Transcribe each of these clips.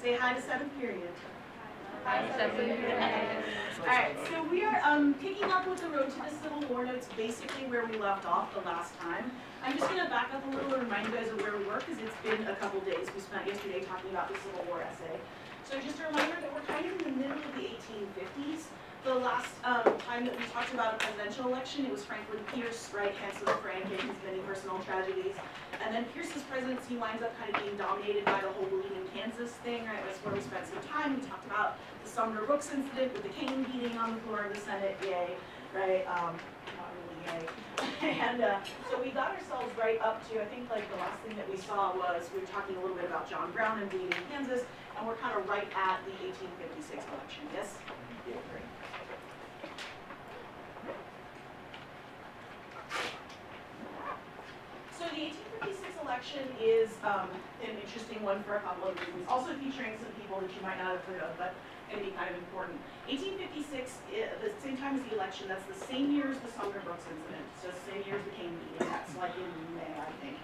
Say hi to 7th period. Hi, 7th period. Alright, so we are picking up with the Road to the Civil War notes, basically where we left off the last time. I'm just going to back up a little and remind you guys of where we were, because it's been a couple days. We spent yesterday talking about the Civil War essay. So just a reminder that we're kind of in the middle of the 1850s. The last time that we talked about a presidential election, it was Franklin Pierce, right, hence of Frank and his many personal tragedies. And then Pierce's presidency winds up kind of being dominated by the whole Bleeding Kansas thing, right? That's where we spent some time. We talked about the Sumner Brooks incident with the cane beating on the floor of the Senate, yay, right? Not really yay. And so we got ourselves right up to, I think like the last thing that we saw was, we were talking a little bit about John Brown and Bleeding Kansas, and we're kind of right at the 1856 election, yes? Yeah, great. So the 1856 election is an interesting one for a couple of reasons. Also featuring some people that you might not have heard of, but going to be kind of important. 1856, the same time as the election, that's the same year as the Sumner Brooks incident. So the same year as the cane beating. That's like in May, I think.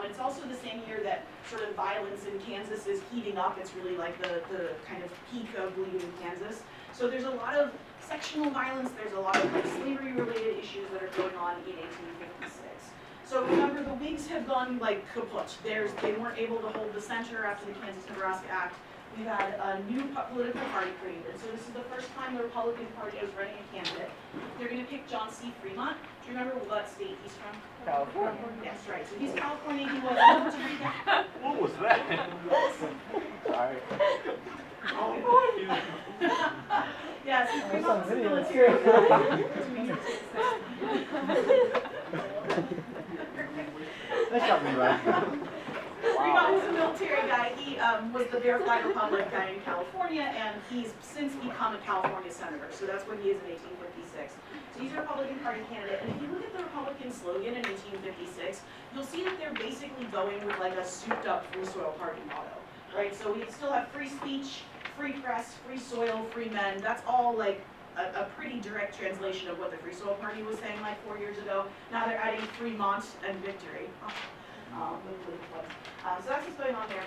It's also the same year that sort of violence in Kansas is heating up. It's really like the kind of peak of Bleeding Kansas. So there's a lot of sectional violence. There's a lot of like slavery-related issues that are going on in 1856. So remember, the Whigs have gone like kaput. They weren't able to hold the center after the Kansas-Nebraska Act. We've had a new political party created. So this is the first time the Republican Party is running a candidate. They're going to pick John C. Fremont. Do you remember what state he's from? California. That's right. So he's California. He was able to read that. What was that? Sorry. Yes, Fremont was a military guy. They shot me right. Fremont was a military guy. He was the Verified Republic guy in California, and he's since become a California senator. So that's what he is in 1856. So he's a Republican Party candidate. And if you look at the Republican slogan in 1856, you'll see that they're basically going with like a souped-up Free Soil Party motto, right? So we still have free speech, free press, free soil, free men. That's all like a pretty direct translation of what the Free Soil Party was saying like 4 years ago. Now they're adding Fremont and victory. So that's what's going on there.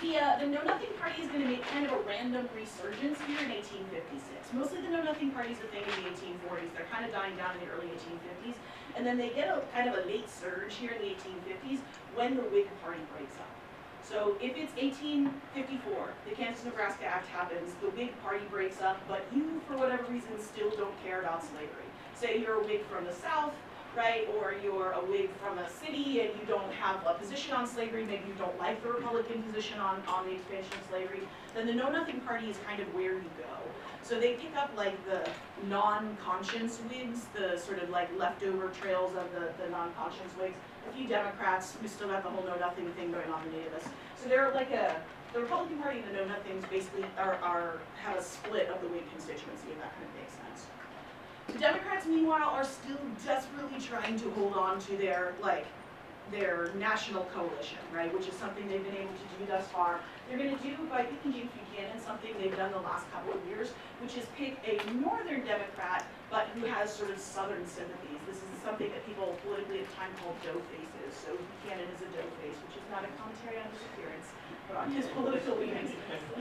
The Know Nothing Party is going to make kind of a random resurgence here in 1856. Mostly the Know Nothing Party is a thing in the 1840s. They're kind of dying down in the early 1850s. And then they get a kind of a late surge here in the 1850s when the Whig Party breaks up. So if it's 1854, the Kansas-Nebraska Act happens, the Whig Party breaks up, but you, for whatever reason, still don't care about slavery. Say you're a Whig from the South, right, or you're a Whig from a city and you don't have a position on slavery, maybe you don't like the Republican position on the expansion of slavery, then the Know Nothing Party is kind of where you go. So they pick up like the non-conscience Whigs, the sort of like leftover trails of the non-conscience Whigs, a few Democrats who still got the whole Know Nothing thing going on in Davis. So they're like the Republican Party and the Know Nothings basically have a split of the Whig constituency, if that kind of makes sense. The Democrats, meanwhile, are still desperately trying to hold on to their national coalition, right, which is something they've been able to do thus far. They're going to do, by picking James Buchanan, something they've done the last couple of years, which is pick a northern Democrat, but who has sort of southern sympathies. This is something that people politically at the time called dough faces. So Buchanan is a dough face, which is not a commentary on his appearance, but on his political leanings.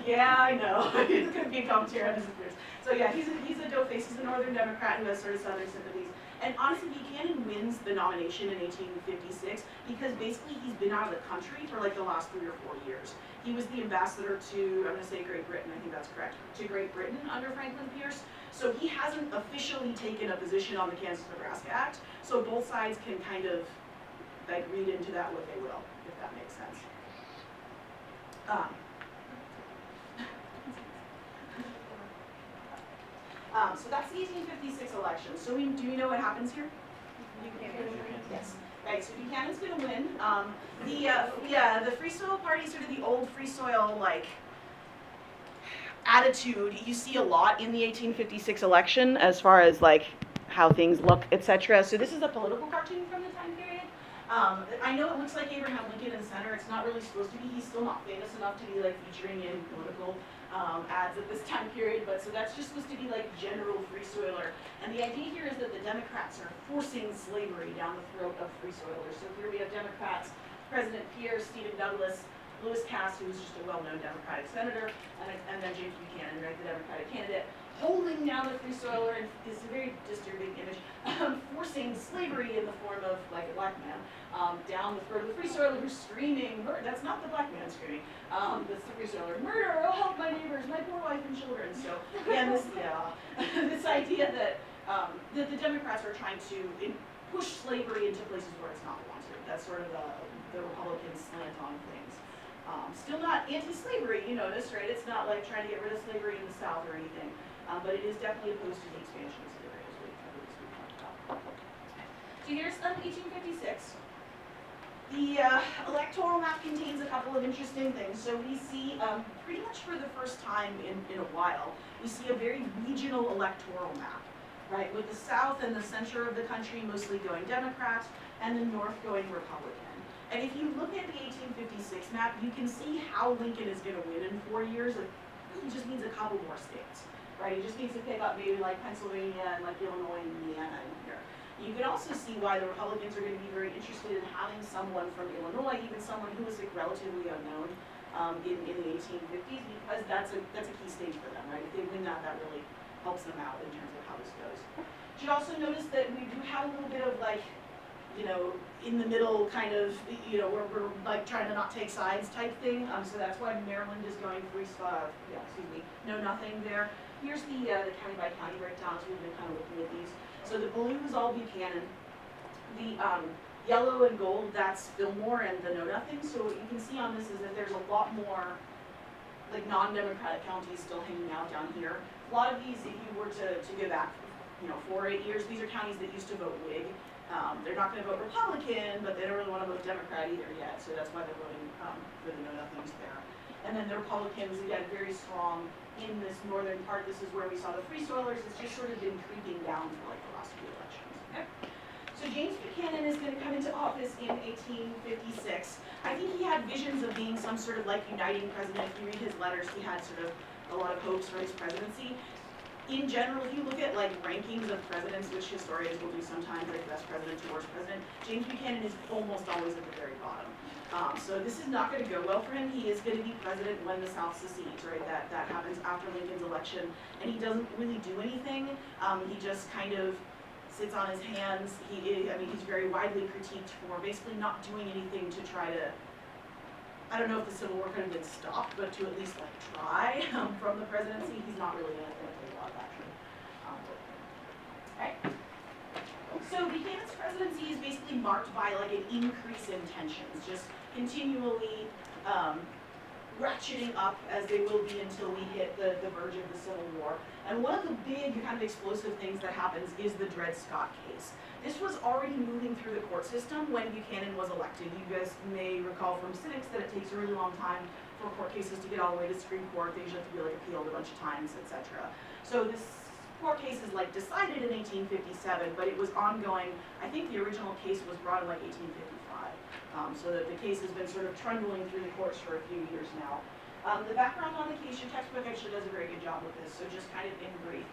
Yeah, I know. It's going to be a commentary on his appearance. So yeah, he's a dough face. He's a northern Democrat who has sort of southern sympathies. And honestly, Buchanan wins the nomination in 1856 because basically he's been out of the country for like the last 3 or 4 years. He was the ambassador to, I'm going to say Great Britain, I think that's correct, to Great Britain under Franklin Pierce. So he hasn't officially taken a position on the Kansas-Nebraska Act. So both sides can kind of like read into that what they will, if that makes sense. So that's the 1856 election. So do we know what happens here? Yes. Right. So Buchanan's going to win. The Free Soil Party, sort of the old Free Soil like attitude, you see a lot in the 1856 election as far as like how things look, etc. So this is a political cartoon from the time period. I know it looks like Abraham Lincoln in the center. It's not really supposed to be. He's still not famous enough to be like featuring in political ads at this time period, but so that's just supposed to be like general free soiler. And the idea here is that the Democrats are forcing slavery down the throat of free soilers. So here we have Democrats, President Pierce, Stephen Douglas, Lewis Cass, who was just a well-known Democratic senator, and then James Buchanan, right, the Democratic candidate, holding down the Free Soiler, and this is a very disturbing image, forcing slavery in the form of, like, a black man, down the throat of the Free Soiler, who's screaming, that's not the black man screaming, that's the Free Soiler, murder, oh help my neighbors, my poor wife and children. So again, this idea that the Democrats are trying to push slavery into places where it's not wanted. That's sort of the Republican slant on things. Still not anti-slavery, you notice, right? It's not like trying to get rid of slavery in the South or anything, but it is definitely opposed to the expansion of slavery, as we talked about. So here's 1856. The electoral map contains a couple of interesting things. So we see, pretty much for the first time in a while, we see a very regional electoral map, right? With the South and the center of the country mostly going Democrat, and the North going Republican. And if you look at the 1856 map, you can see how Lincoln is going to win in 4 years. It really just needs a couple more states, right? He just needs to pick up maybe like Pennsylvania and like Illinois and Indiana in here. You can also see why the Republicans are going to be very interested in having someone from Illinois, even someone who was like relatively unknown in the 1850s, because that's a key state for them, right? If they win that, that really helps them out in terms of how this goes. You should also notice that we do have a little bit of like, you know, in the middle kind of, you know, where we're like trying to not take sides type thing. So that's why Maryland is going no nothing there. Here's the county by county breakdowns. We've been kind of looking at these. So the blue is all Buchanan. The yellow and gold, that's Fillmore and the know nothing. So what you can see on this is that there's a lot more like non-Democratic counties still hanging out down here. A lot of these, if you were to go back, you know, 4 or 8 years, these are counties that used to vote Whig. They're not going to vote Republican, but they don't really want to vote Democrat either yet, so that's why they're voting for the know-nothings there. And then the Republicans, again, very strong in this northern part. This is where we saw the Free Soilers. It's just sort of been creeping down for like the last few elections. Okay? So James Buchanan is going to come into office in 1856. I think he had visions of being some sort of like uniting president. If you read his letters, he had sort of a lot of hopes for his presidency. In general, if you look at like rankings of presidents, which historians will do sometimes, like best president to worst president, James Buchanan is almost always at the very bottom. So this is not going to go well for him. He is going to be president when the South secedes, right? That happens after Lincoln's election, and he doesn't really do anything. He just kind of sits on his hands. He's very widely critiqued for basically not doing anything to try to, I don't know if the Civil War could have been stopped, but to at least like try from the presidency. He's not really going to take a lot of action. Okay. So Buchanan's presidency is basically marked by like an increase in tensions, just continually ratcheting up as they will be until we hit the verge of the Civil War. And one of the big kind of explosive things that happens is the Dred Scott case. This was already moving through the court system when Buchanan was elected. You guys may recall from civics that it takes a really long time for court cases to get all the way to Supreme Court. They usually have to be like appealed a bunch of times, etc. So this court case is like decided in 1857, but it was ongoing. I think the original case was brought in like 1855. So that the case has been sort of trundling through the courts for a few years now. The background on the case, your textbook actually does a very good job with this, so just kind of in brief.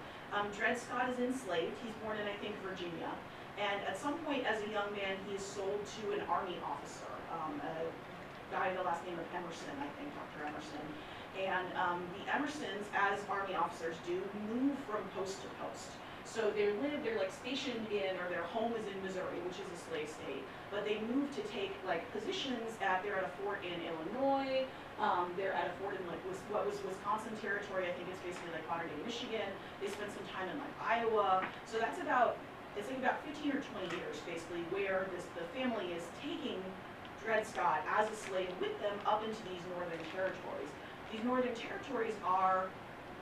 Dred Scott is enslaved. He's born in, I think, Virginia. And at some point as a young man, he is sold to an army officer, a guy with the last name of Emerson, I think, Dr. Emerson. And the Emersons, as army officers do, move from post to post. So they're like stationed in, or their home is in Missouri, which is a slave state, but they move to take like positions they're at a fort in Illinois, they're at a fort in like what was Wisconsin territory, I think it's basically like modern day Michigan. They spent some time in like Iowa. So that's about, it's like about 15 or 20 years basically where the family is taking Dred Scott as a slave with them up into these northern territories. These northern territories are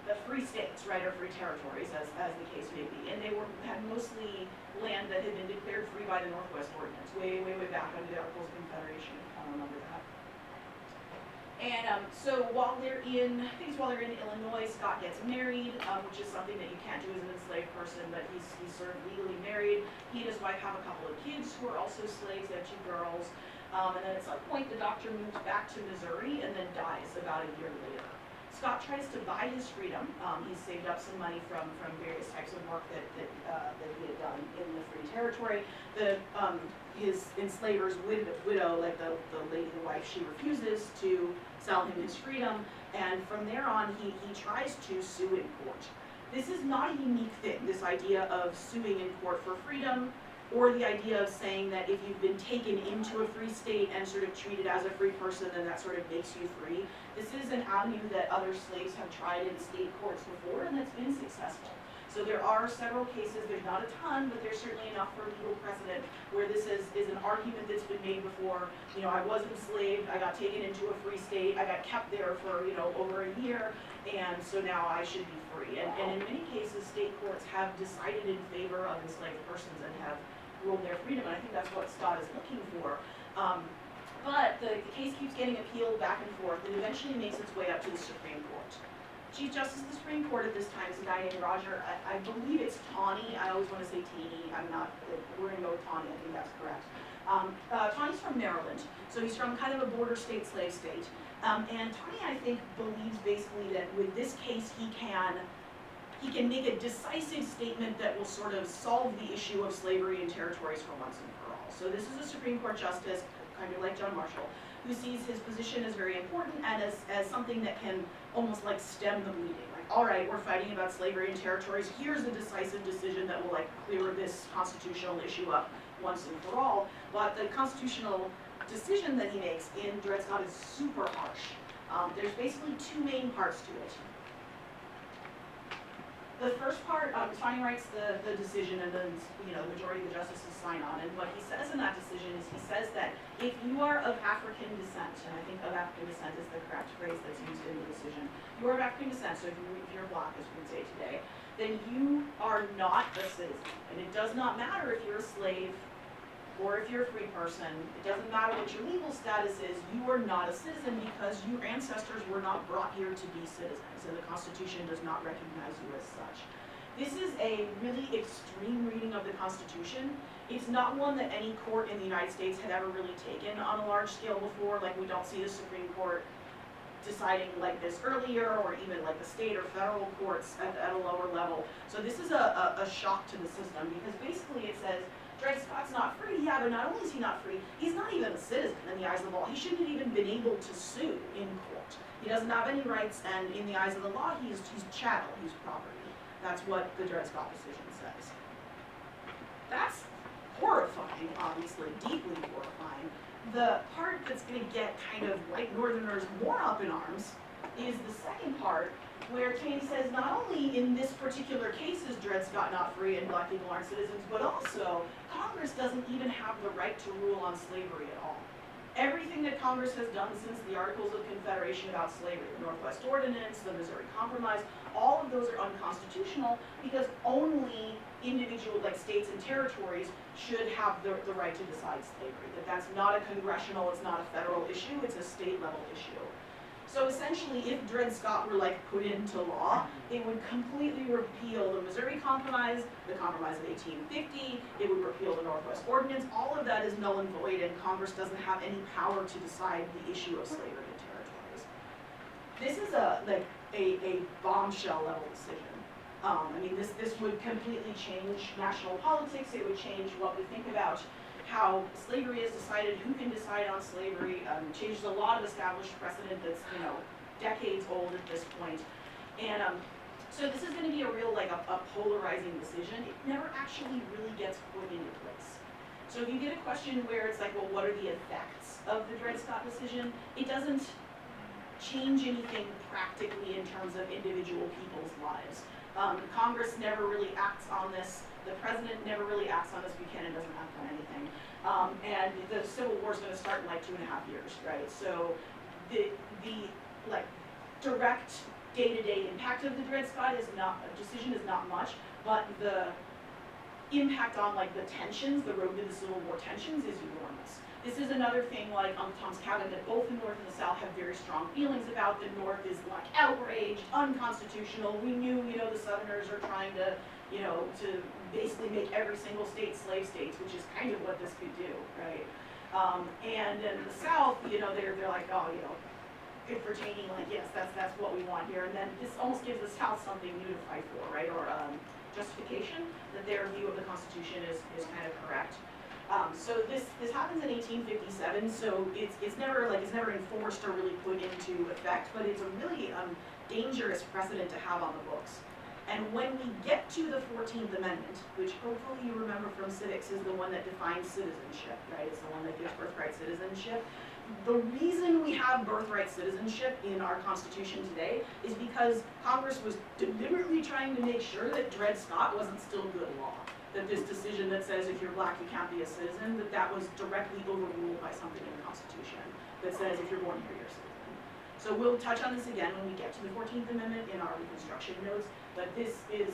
the free states, right, or free territories, as the case may be. And they had mostly land that had been declared free by the Northwest Ordinance, way back under the Articles of Confederation, if I remember that. And so while they're in Illinois, Scott gets married, which is something that you can't do as an enslaved person, but he's sort of legally married. He and his wife have a couple of kids who are also slaves. They have 2 girls. And then at some point, the doctor moves back to Missouri and then dies about a year later. Scott tries to buy his freedom. He's saved up some money from various types of work that he had done in the free territory. His enslaver's widow, like the lady, the wife, she refuses to sell him his freedom, and from there on he tries to sue in court. This is not a unique thing, this idea of suing in court for freedom, or the idea of saying that if you've been taken into a free state and sort of treated as a free person, then that sort of makes you free. This is an avenue that other slaves have tried in state courts before, and that's been successful. So there are several cases, there's not a ton, but there's certainly enough for legal precedent where this is an argument that's been made before. You know, I was enslaved, I got taken into a free state, I got kept there for, you know, over a year, and so now I should be free. And in many cases, state courts have decided in favor of enslaved persons and have ruled their freedom, and I think that's what Scott is looking for. But the case keeps getting appealed back and forth, and eventually makes its way up to the Supreme Court. Chief Justice of the Supreme Court at this time is a guy named Roger, I believe it's Taney, I always want to say Taney, we're going to go with Taney, I think that's correct. Taney's from Maryland, so he's from kind of a border state, slave state. And Taney, I think, believes basically that with this case he can make a decisive statement that will sort of solve the issue of slavery in territories for once and for all. So this is a Supreme Court justice, kind of like John Marshall, who sees his position as very important and as something that can almost like stem the bleeding. Like, all right, we're fighting about slavery in territories, here's a decisive decision that will like clear this constitutional issue up once and for all. But the constitutional decision that he makes in Dred Scott is super harsh. There's basically two main parts to it. The first part, Taney writes the decision, and then the majority of the justices sign on. And what he says in that decision is he says that if you are of African descent, and I think of African descent is the correct phrase that's used in the decision, you are of African descent, so if you're black, as we would say today, then you are not a citizen. And it does not matter if you're a slave or if you're a free person. It doesn't matter what your legal status is, you are not a citizen because your ancestors were not brought here to be citizens, and the Constitution does not recognize you as such. This is a really extreme reading of the Constitution. It's not one that any court in the United States had ever really taken on a large scale before. Like, we don't see the Supreme Court deciding like this earlier, or even like the state or federal courts at a lower level. So this is a shock to the system, because basically it says, Dred Scott's not free. Yeah, but not only is he not free, he's not even a citizen in the eyes of the law. He shouldn't have even been able to sue in court. He doesn't have any rights, and in the eyes of the law, he's chattel, he's property. That's what the Dred Scott decision says. That's horrifying, obviously, deeply horrifying. The part that's going to get kind of white Northerners more up in arms is the second part, where Taney says not only in this particular case is Dred Scott not free and black people aren't citizens, but also Congress doesn't even have the right to rule on slavery at all. Everything that Congress has done since the Articles of Confederation about slavery, the Northwest Ordinance, the Missouri Compromise, all of those are unconstitutional because only individual, like states and territories, should have the right to decide slavery. That's not a congressional, it's not a federal issue, it's a state level issue. So essentially, if Dred Scott were like put into law, it would completely repeal the Missouri Compromise, the Compromise of 1850, it would repeal the Northwest Ordinance. All of that is null and void, and Congress doesn't have any power to decide the issue of slavery in territories. This is a bombshell level decision. I mean, this would completely change national politics. It would change what we think about how slavery is decided, who can decide on slavery, changes a lot of established precedent that's, decades old at this point. And so this is gonna be a real, like, a polarizing decision. It never actually really gets put into place. So if you get a question where it's like, well, what are the effects of the Dred Scott decision? It doesn't change anything practically in terms of individual people's lives. Congress never really acts on this. The president never really acts on this. Buchanan doesn't act on anything. And the Civil War is going to start in like 2.5 years, right? So the direct day-to-day impact of the Dred Scott decision is not much, but the impact on like the tensions, the road to the Civil War tensions, is enormous. This is another thing like on Tom's Cabin that both the North and the South have very strong feelings about. The North is like outraged, unconstitutional. We knew, the Southerners are trying to, to basically make every single state slave states, which is kind of what this could do, right? And in the South, they're like, oh, good pertaining, like, yes, that's what we want here, and then this almost gives the South something new to fight for, right, or justification that their view of the Constitution is kind of correct. So this happens in 1857, so it's never enforced or really put into effect, but it's a really dangerous precedent to have on the books. And when we get to the 14th Amendment, which hopefully you remember from civics is the one that defines citizenship, right? It's the one that gives birthright citizenship. The reason we have birthright citizenship in our Constitution today is because Congress was deliberately trying to make sure that Dred Scott wasn't still good law. That this decision that says if you're black you can't be a citizen, that was directly overruled by something in the Constitution that says if you're born here you're a citizen. So we'll touch on this again when we get to the 14th Amendment in our Reconstruction notes, but this is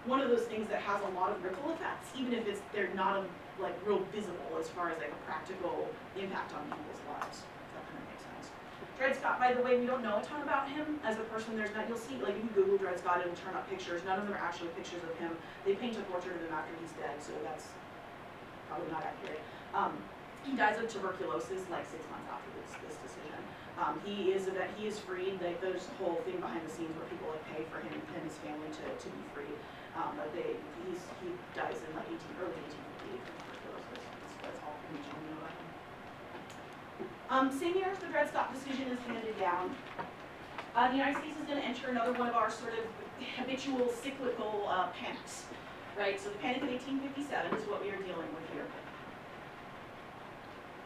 one of those things that has a lot of ripple effects, even if they're not like real visible as far as like a practical impact on people's lives. If that kind of makes sense. Dred Scott, by the way, we don't know a ton about him as a person. There's not, you'll see, like if you Google Dred Scott, it'll turn up pictures. None of them are actually pictures of him. They paint a portrait of him after he's dead, so that's probably not accurate. He dies of tuberculosis like 6 months after this decision. He is freed. Like there's a whole thing behind the scenes where people like pay for him and his family to be freed. But he dies in like early 1858 from tuberculosis. That's all we know about him. Same year as the Dred Scott decision is handed down, the United States is going to enter another one of our sort of habitual cyclical panics, right? So the Panic of 1857 is what we are dealing with here.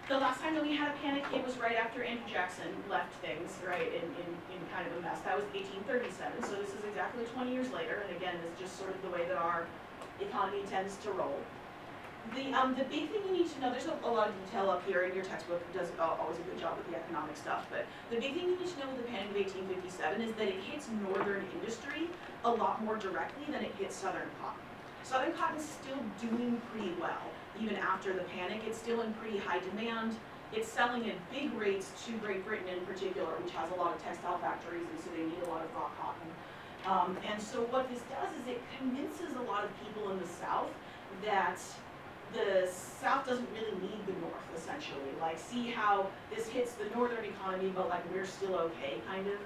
The last time that we had a panic, it was right after Andrew Jackson left things, right, in kind of a mess. That was 1837, so this is exactly 20 years later, and again, this is just sort of the way that our economy tends to roll. The big thing you need to know, there's a lot of detail up here, and your textbook does always a good job with the economic stuff, but the big thing you need to know with the Panic of 1857 is that it hits northern industry a lot more directly than it hits southern cotton. Southern cotton is still doing pretty well. Even after the panic, it's still in pretty high demand. It's selling at big rates to Great Britain in particular, which has a lot of textile factories, and so they need a lot of raw cotton. And so what this does is it convinces a lot of people in the South that the South doesn't really need the North, essentially. Like, see how this hits the northern economy, but like we're still okay, kind of.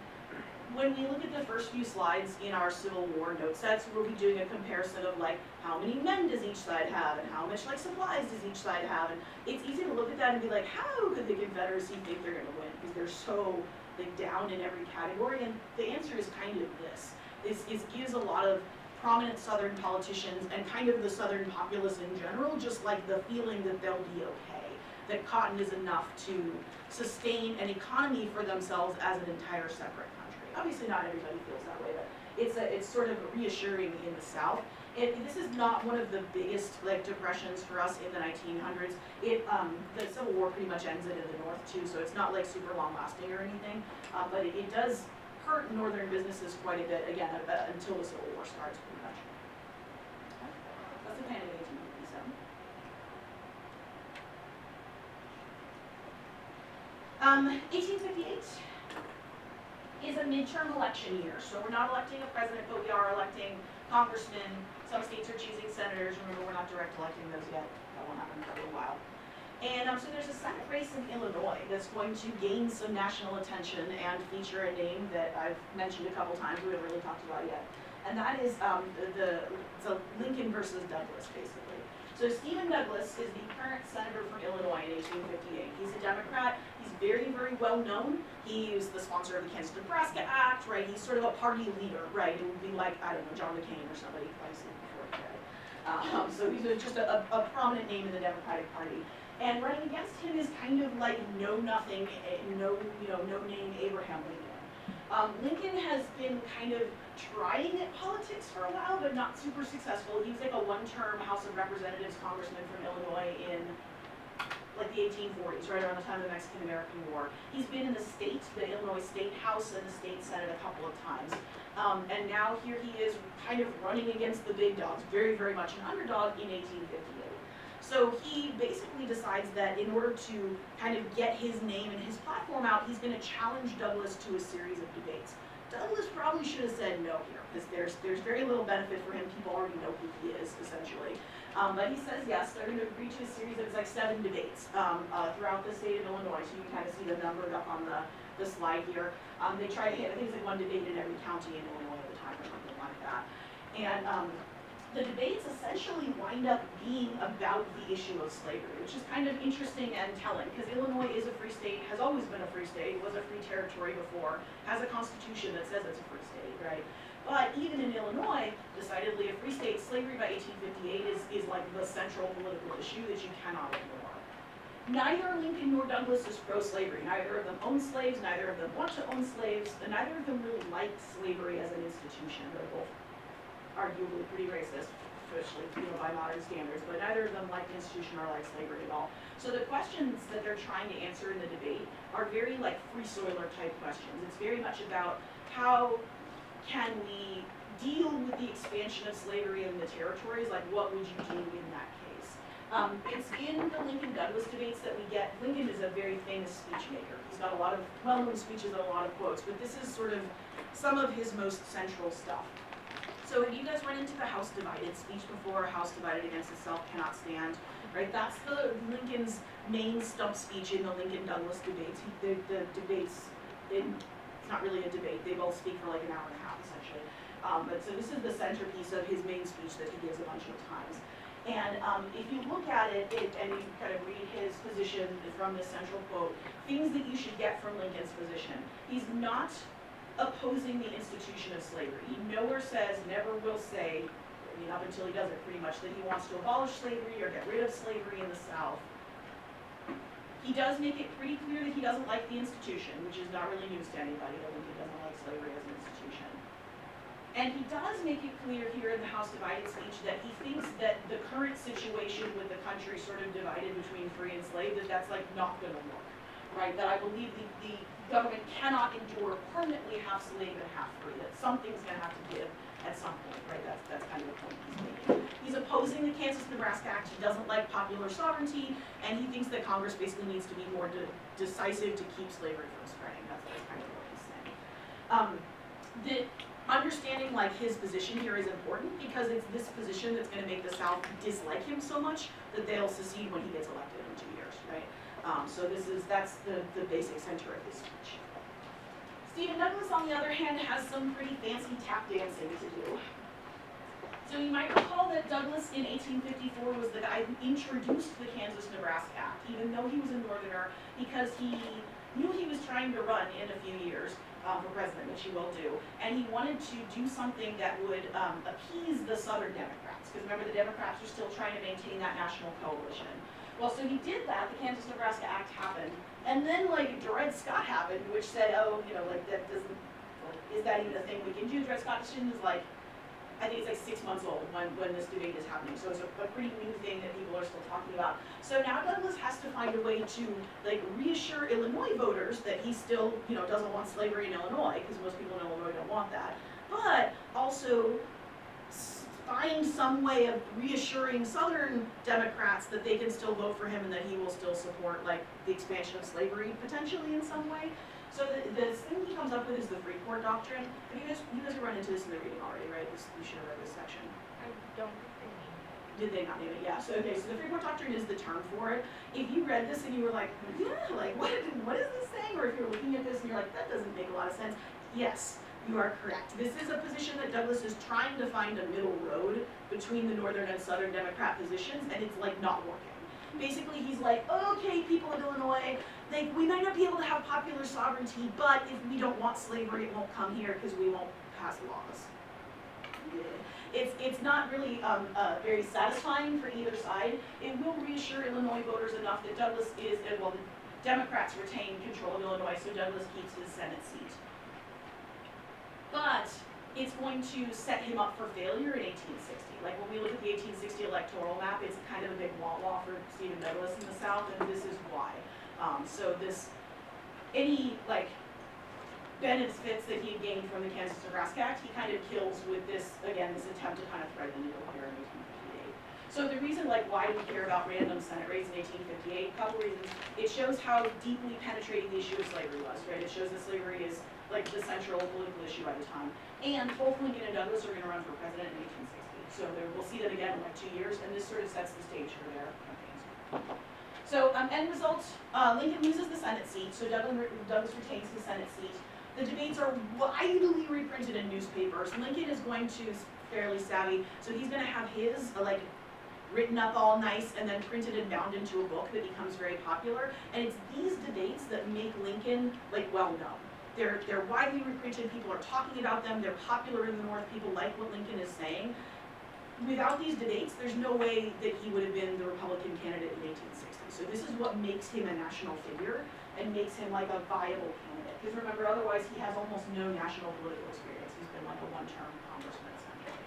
When we look at the first few slides in our Civil War note sets, we'll be doing a comparison of like how many men does each side have and how much like supplies does each side have, and it's easy to look at that and be like, how could the Confederacy think they're going to win? Because they're so like down in every category, and the answer is kind of this. This gives a lot of prominent Southern politicians and kind of the Southern populace in general just like the feeling that they'll be okay, that cotton is enough to sustain an economy for themselves as an entire separate country. Obviously not everybody feels that way, but it's sort of reassuring in the South. This is not one of the biggest like depressions for us in the 1900s. The Civil War pretty much ends it in the North too, so it's not like super long lasting or anything, but it does hurt northern businesses quite a bit, again, until the Civil War starts pretty much. That's the Panic of 1857. 1858 is a midterm election year, so we're not electing a president, but we are electing congressmen. Some states are choosing senators. Remember, we're not direct electing those yet. That won't happen for a little while. And so there's a Senate race in Illinois that's going to gain some national attention and feature a name that I've mentioned a couple times we haven't really talked about yet. And that is it's a Lincoln versus Douglas, basically. So Stephen Douglas is the current senator from Illinois in 1858. He's a Democrat. He's very, very well known. He was the sponsor of the Kansas-Nebraska Act, right? He's sort of a party leader, right? It would be like, I don't know, John McCain or somebody I've seen before he died. So he's just a prominent name in the Democratic Party. And running against him is kind of like know-nothing, no-name Abraham Lincoln. Lincoln has been kind of trying at politics for a while, but not super successful. He was like a one-term House of Representatives congressman from Illinois in like the 1840s, right around the time of the Mexican-American War. He's been in the Illinois State House and the State Senate a couple of times. And now here he is kind of running against the big dogs, very, very much an underdog in 1858. So he basically decides that in order to kind of get his name and his platform out, he's going to challenge Douglas to a series of debates. Douglas probably should have said no here, because there's very little benefit for him. People already know who he is, essentially. But he says yes. They're going to agree to a series of like 7 debates throughout the state of Illinois. So you can kind of see them numbered up on the the slide here. They tried to get, I think it's like one debate in every county in Illinois at the time or something like that. And the debates essentially wind up being about the issue of slavery, which is kind of interesting and telling, because Illinois is a free state, has always been a free state, was a free territory before, has a constitution that says it's a free state, right? But even in Illinois, decidedly a free state, slavery by 1858 is like the central political issue that you cannot ignore. Neither Lincoln nor Douglas is pro-slavery. Neither of them own slaves, neither of them want to own slaves, and neither of them really like slavery as an institution. They're both arguably pretty racist, especially by modern standards, but neither of them like the institution or like slavery at all. So the questions that they're trying to answer in the debate are very like free soiler type questions. It's very much about how can we deal with the expansion of slavery in the territories, like what would you do in that case? It's in the Lincoln-Douglas debates that we get. Lincoln is a very famous speech maker. He's got a lot of well-known speeches and a lot of quotes, but this is sort of some of his most central stuff. So have you guys run into the House divided speech before? House divided against itself cannot stand, right? That's the Lincoln's main stump speech in the Lincoln-Douglas debates. The debates, it's not really a debate. They both speak for like an hour and a half, essentially. But so this is the centerpiece of his main speech that he gives a bunch of times. And if you look at it, and you kind of read his position from this central quote, things that you should get from Lincoln's position. He's not opposing the institution of slavery. He nowhere says, never will say, I mean up until he does it pretty much, that he wants to abolish slavery or get rid of slavery in the South. He does make it pretty clear that he doesn't like the institution, which is not really news to anybody that Lincoln doesn't like slavery as an institution. And he does make it clear here in the House divided speech that he thinks that the current situation with the country sort of divided between free and slave, that's like not gonna work, right? That I believe the government cannot endure permanently half slave and half free, that something's gonna have to give at some point, right? That's kind of the point he's making. He's opposing the Kansas-Nebraska Act. He doesn't like popular sovereignty, and he thinks that Congress basically needs to be more decisive to keep slavery from spreading. That's kind of what he's saying. The understanding like his position here is important because it's this position that's going to make the South dislike him so much that they'll secede when he gets elected in 2 years, right? So that's the basic center of his speech. Stephen Douglas, on the other hand, has some pretty fancy tap dancing to do. So you might recall that Douglas in 1854 was the guy who introduced the Kansas-Nebraska Act, even though he was a Northerner, because he knew he was trying to run in a few years for president, which he will do, and he wanted to do something that would appease the Southern Democrats, because remember the Democrats are still trying to maintain that national coalition. Well, so he did that, the Kansas-Nebraska Act happened, and then like Dred Scott happened, which said, oh, you know, like that doesn't, like, is that even a thing we can do? Dred Scott decision is like, I think it's like 6 months old when this debate is happening, so it's a pretty new thing that people are still talking about. So now Douglas has to find a way to like reassure Illinois voters that he still, you know, doesn't want slavery in Illinois, because most people in Illinois don't want that, but also find some way of reassuring Southern Democrats that they can still vote for him and that he will still support like the expansion of slavery potentially in some way. So the thing he comes up with is the Freeport Doctrine. Have you guys have run into this in the reading already, right? You should have read this section. I don't think they name it. Did they not name it? Yeah. So okay. So the Freeport Doctrine is the term for it. If you read this and you were like, yeah, like what is this saying? Or if you're looking at this and you're like, that doesn't make a lot of sense. Yes, you are correct. This is a position that Douglas is trying to find a middle road between the Northern and Southern Democrat positions, and it's like not working. Basically, he's like, okay, people of Illinois, like, we might not be able to have popular sovereignty, but if we don't want slavery, it won't come here because we won't pass laws. It's not really very satisfying for either side. It will reassure Illinois voters enough that Douglas is, well, the Democrats retain control of Illinois, so Douglas keeps his Senate seat. But it's going to set him up for failure in 1860. Like when we look at the 1860 electoral map, it's kind of a big wah-wah for Stephen Douglas in the South, and this is why. So any like benefits that he had gained from the Kansas-Nebraska Act, he kind of kills with this, again, this attempt to kind of thread the needle here in 1858. So the reason, like, why we care about random Senate races in 1858, a couple reasons. It shows how deeply penetrating the issue of slavery was, right? It shows that slavery is like the central political issue at the time. And both Lincoln and Douglas are going to run for president in 1860. So we'll see them again in like 2 years, and this sort of sets the stage for their campaigns. So, end result, Lincoln loses the Senate seat, so Douglas retains the Senate seat. The debates are widely reprinted in newspapers. Lincoln is going to, fairly savvy, so he's gonna have his, like, written up all nice and then printed and bound into a book that becomes very popular. And it's these debates that make Lincoln, like, well known. They're widely reprinted, people are talking about them, they're popular in the North, people like what Lincoln is saying. Without these debates, there's no way that he would have been the Republican candidate in 1860. So this is what makes him a national figure and makes him like a viable candidate. Because remember, otherwise he has almost no national political experience. He's been like a one-term congressman essentially.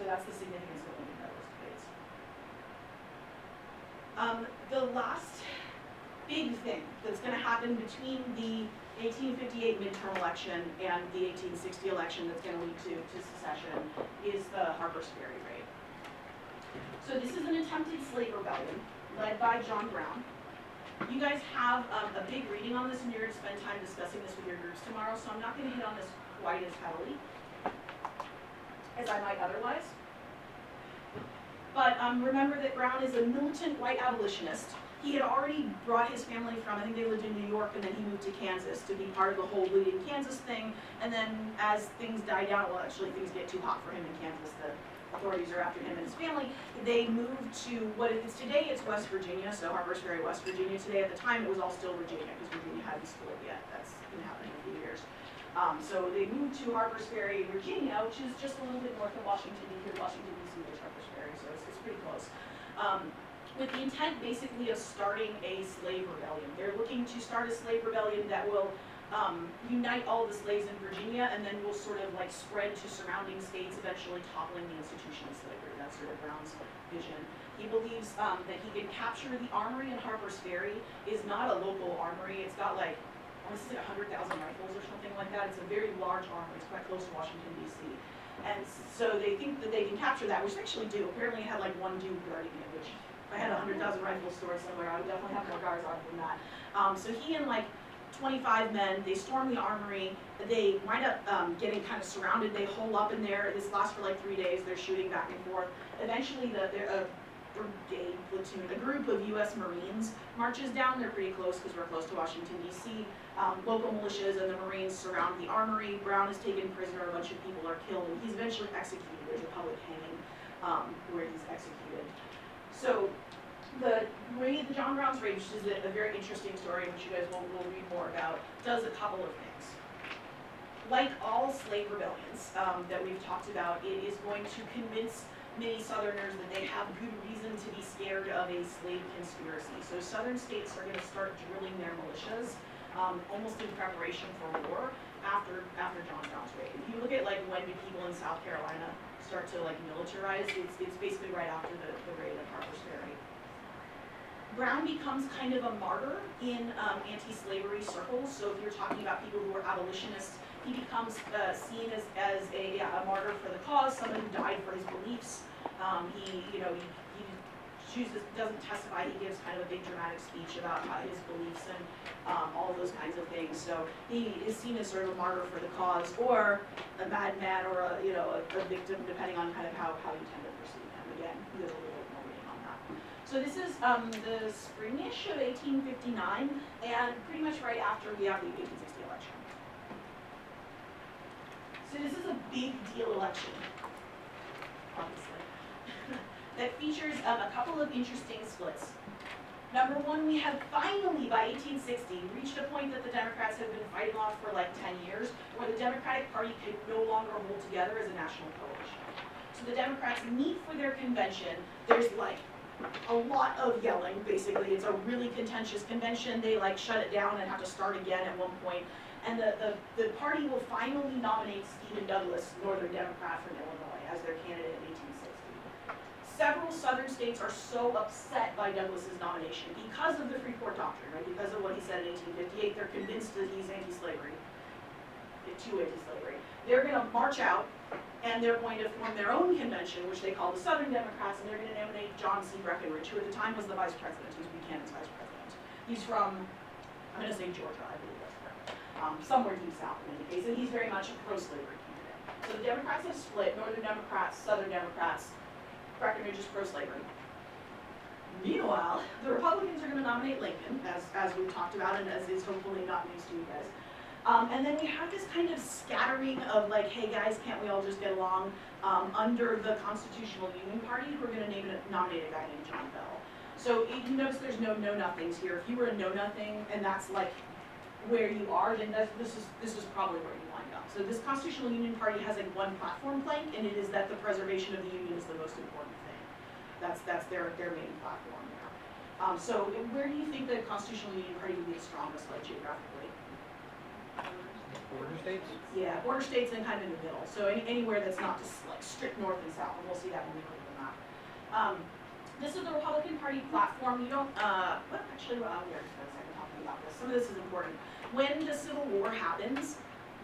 So that's the significance of Lincoln Douglas debates. The last big thing that's going to happen between the 1858 midterm election and the 1860 election that's going to lead to secession is the Harper's Ferry raid. So this is an attempted slave rebellion led by John Brown. You guys have a big reading on this and you're going to spend time discussing this with your groups tomorrow, so I'm not going to hit on this quite as heavily as I might otherwise. But remember that Brown is a militant white abolitionist. He had already brought his family from, I think they lived in New York, and then he moved to Kansas to be part of the whole bleeding Kansas thing. And then as things die down, well actually things get too hot for him in Kansas, the authorities are after him and his family, they moved to what it is today, it's West Virginia, so Harper's Ferry, West Virginia. Today, at the time, it was all still Virginia, because Virginia hadn't split yet. That's been happening a few years. So they moved to Harper's Ferry, Virginia, which is just a little bit north of Washington, Washington D.C. There's Harper's Ferry, so it's pretty close. With the intent basically of starting a slave rebellion. They're looking to start a slave rebellion that will unite all the slaves in Virginia and then will sort of like spread to surrounding states, eventually toppling the institution of slavery. That's sort of Brown's vision. He believes that he can capture the armory in Harper's Ferry. Is not a local armory. It's got like, this is like 100,000 rifles or something like that. It's a very large armory. It's quite close to Washington, D.C. And so they think that they can capture that, which they actually do. Apparently it had like one dude guarding it, which if I had 100,000 rifles stored somewhere, I would definitely have more guards on it than that. So he and like 25 men, they storm the armory. They wind up getting kind of surrounded. They hole up in there. This lasts for like 3 days. They're shooting back and forth. Eventually, a brigade, platoon, a group of U.S. Marines marches down. They're pretty close because we're close to Washington, D.C. Local militias and the Marines surround the armory. Brown is taken prisoner. A bunch of people are killed, and he's eventually executed. There's a public hanging where he's executed. So the John Brown's Raid, which is a very interesting story, which you guys will read more about, does a couple of things. Like all slave rebellions that we've talked about, it is going to convince many Southerners that they have good reason to be scared of a slave conspiracy. So Southern states are going to start drilling their militias almost in preparation for war after John Brown's Raid. If you look at like when do people in South Carolina start to like militarize, it's basically right after the raid at Harper's Ferry. Brown becomes kind of a martyr in anti-slavery circles. So if you're talking about people who are abolitionists, he becomes seen as a martyr for the cause, someone who died for his beliefs. He doesn't testify. He gives kind of a big dramatic speech about his beliefs and all those kinds of things. So he is seen as sort of a martyr for the cause, or a madman, or a victim, depending on kind of how you tend to perceive him. Again, he does a little bit more reading on that. So this is the springish of 1859, and pretty much right after we have the 1860 election. So this is a big deal election, obviously, that features a couple of interesting splits. Number one, we have finally, by 1860, reached a point that the Democrats have been fighting off for like 10 years, where the Democratic Party could no longer hold together as a national coalition. So the Democrats meet for their convention. There's like a lot of yelling, basically. It's a really contentious convention. They like shut it down and have to start again at one point. And the party will finally nominate Stephen Douglas, Northern Democrat from Illinois, as their candidate in 1860. Several Southern states are so upset by Douglas's nomination because of the Freeport Doctrine, right? Because of what he said in 1858. They're convinced that he's anti-slavery, too anti-slavery. They're going to march out, and they're going to form their own convention, which they call the Southern Democrats, and they're going to nominate John C. Breckinridge, who at the time was the vice president. He was Buchanan's vice president. He's from, I'm going to say Georgia, I believe that's correct. Somewhere deep south in any case, and he's very much a pro-slavery candidate. So the Democrats have split, Northern Democrats, Southern Democrats. Breckinridge is pro-slavery. Meanwhile, the Republicans are gonna nominate Lincoln, as we've talked about, and as is hopefully not news to you guys. And then we have this kind of scattering of like, hey guys, can't we all just get along, under the Constitutional Union Party, who are gonna nominate a guy named John Bell. So you notice there's no know-nothings here. If you were a know-nothing, and that's like where you are, then this is probably where you wind up. So this Constitutional Union Party has like one platform plank, and it is that the preservation of the Union is the most important thing. That's their main platform there. So where do you think the Constitutional Union Party would be the strongest, like geographically? Border states? Yeah, border states and kind of in the middle. So anywhere that's not just like strict north and south, and we'll see that when we look at the map. This is the Republican Party platform. You don't, well, actually, well, we already spent a second talking about this. Some of this is important. When the Civil War happens,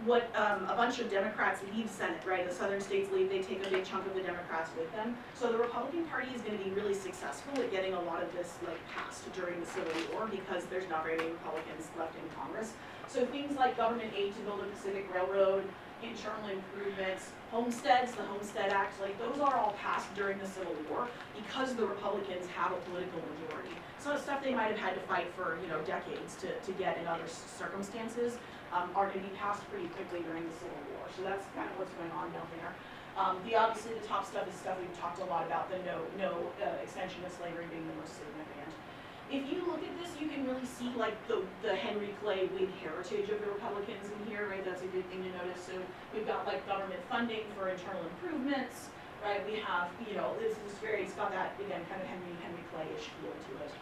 what a bunch of Democrats leave Senate, right? The southern states leave, they take a big chunk of the Democrats with them. So the Republican Party is going to be really successful at getting a lot of this like passed during the Civil War because there's not very many Republicans left in Congress. So things like government aid to build a Pacific Railroad, internal improvements, homesteads, the Homestead Act, like those are all passed during the Civil War because the Republicans have a political majority. Some of the stuff they might have had to fight for, you know, decades to get in other circumstances are going to be passed pretty quickly during the Civil War. So that's kind of what's going on down there. Obviously the top stuff is stuff we've talked a lot about, the no extension of slavery being the most significant. If you look at this, you can really see like the Henry Clay Whig heritage of the Republicans in here, right? That's a good thing to notice. So we've got like government funding for internal improvements, right? We have, you know, this is very, it's got that, again, kind of Henry Clay-ish feel to it.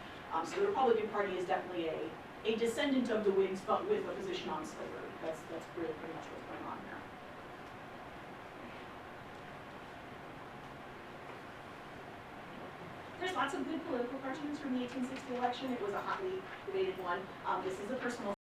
So the Republican Party is definitely a descendant of the Whigs, but with a position on slavery. That's really pretty much what's going on there. There's lots of good political cartoons from the 1860 election. It was a hotly debated one. This is a personal